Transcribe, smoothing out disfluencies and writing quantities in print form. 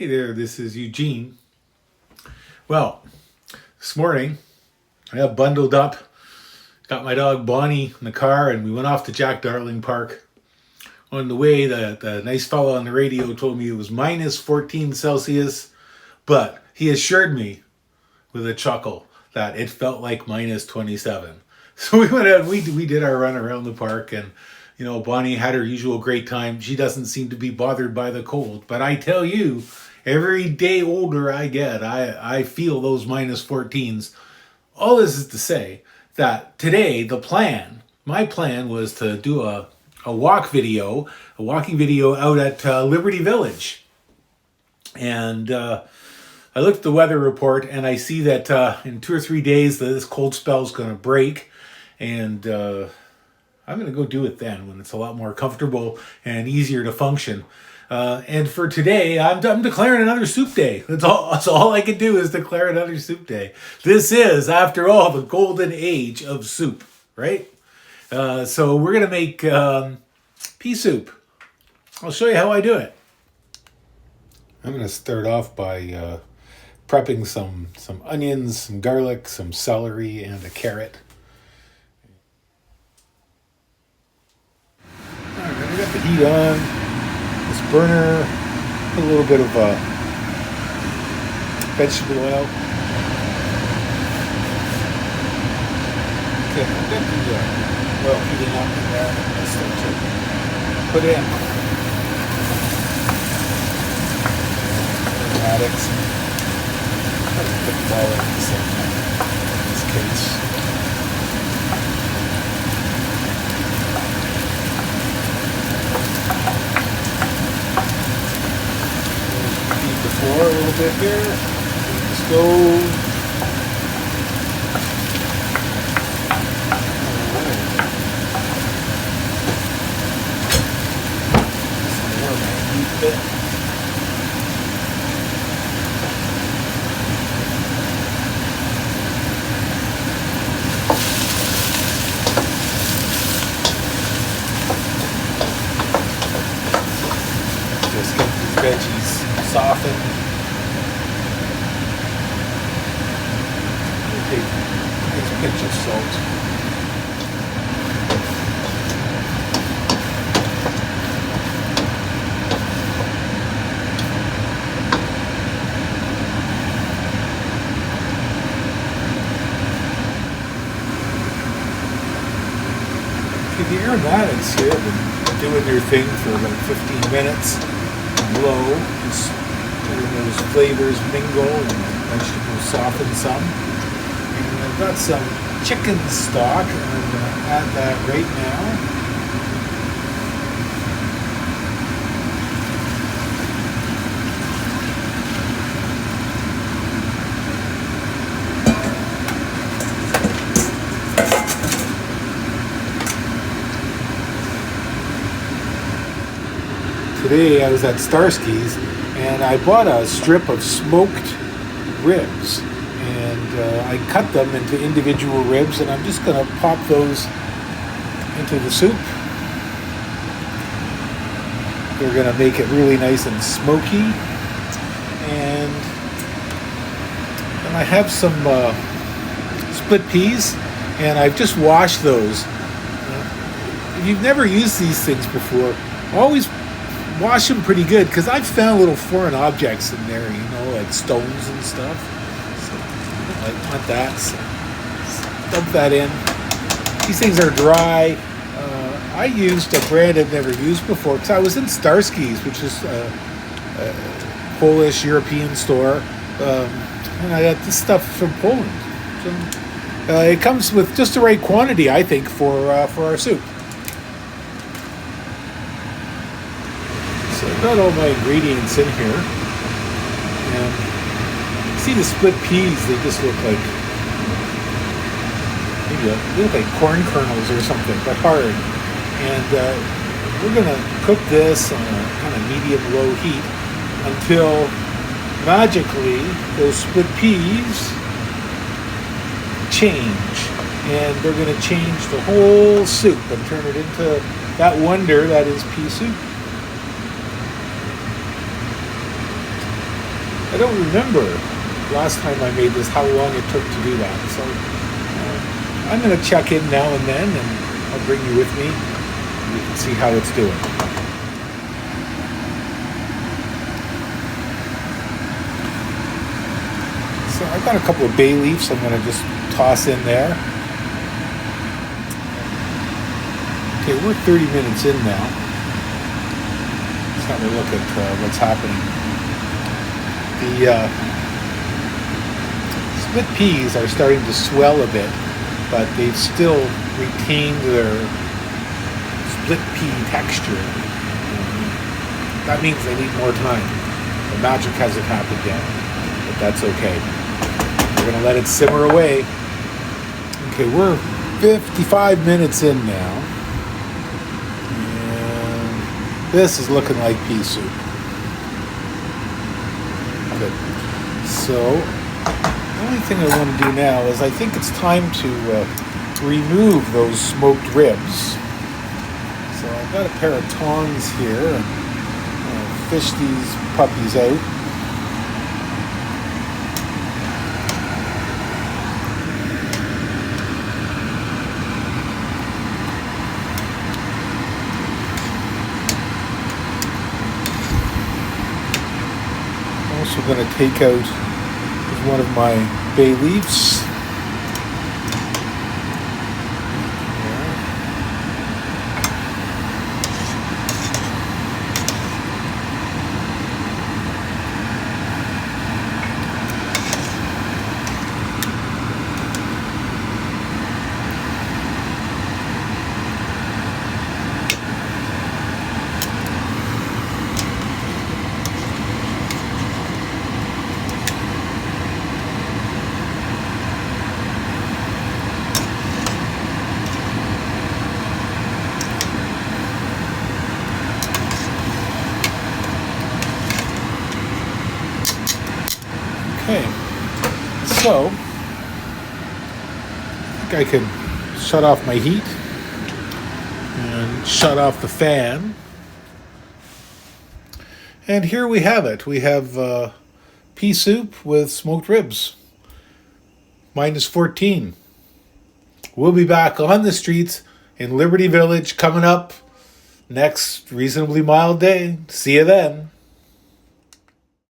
Hey there, this is Eugene. Well, this morning I got bundled up, got my dog Bonnie in the car, and we went off to Jack Darling Park. On the way, the nice fellow on the radio told me it was minus 14 Celsius, but he assured me with a chuckle that it felt like minus 27. So we went out and we did our run around the park, and Bonnie had her usual great time. She doesn't seem to be bothered by the cold, but I tell you, every day older I get, I feel those minus 14s. All this is to say that today my plan was to do a walking video out at Liberty Village. And I looked at the weather report and I see that in 2 or 3 days this cold spell is going to break. And I'm going to go do it then when it's a lot more comfortable and easier to function. And for today, I'm declaring another soup day. That's all I can do is declare another soup day. This is, after all, the golden age of soup, right? So we're going to make pea soup. I'll show you how I do it. I'm going to start off by prepping some onions, some garlic, some celery, and a carrot. All right, I got the heat on. This burner, a little bit of vegetable oil. Okay, I've got the oil heating up in there. I'm start to put in aromatics. Try to put them all in at the same time in this case. A little bit here, the stove. Some more of my meat bit. Just get these veggies softened. Nice pinch of salt. Okay, the aromatics here have been doing their thing for about 15 minutes. Low, just letting those flavors mingle and vegetables soften some. I've got some chicken stock, and I'm going to add that right now. Today I was at Starsky's and I bought a strip of smoked ribs. I cut them into individual ribs, and I'm just going to pop those into the soup. They're going to make it really nice and smoky. And I have some split peas, and I've just washed those. If you've never used these things before, always wash them pretty good, because I've found little foreign objects in there, like stones and stuff. I want that, so dump that in. These things are dry. I used a brand I've never used before because I was in Starsky's, which is a Polish European store, and I got this stuff from Poland. So it comes with just the right quantity, I think, for our soup. So I've got all my ingredients in here, and see the split peas, they just look like corn kernels or something, but hard. And we're going to cook this on a kind of medium-low heat until magically those split peas change. And they're going to change the whole soup and turn it into that wonder that is pea soup. I don't remember last time I made this how long it took to do that. So I'm going to check in now and then, and I'll bring you with me. And you can see how it's doing. So I've got a couple of bay leaves I'm going to just toss in there. Okay, we're 30 minutes in now. Let's have a look at what's happening. The split peas are starting to swell a bit, but they've still retained their split pea texture. That means they need more time. The magic hasn't happened yet, but that's okay. We're going to let it simmer away. Okay, we're 55 minutes in now. And this is looking like pea soup. Good. So, the only thing I want to do now is I think it's time to remove those smoked ribs. So I've got a pair of tongs here, and I'll fish these puppies out. Also going to take out one of my bay leaves. Okay, so I think I can shut off my heat and shut off the fan. And here we have it. We have pea soup with smoked ribs. Minus 14. We'll be back on the streets in Liberty Village coming up next reasonably mild day. See you then.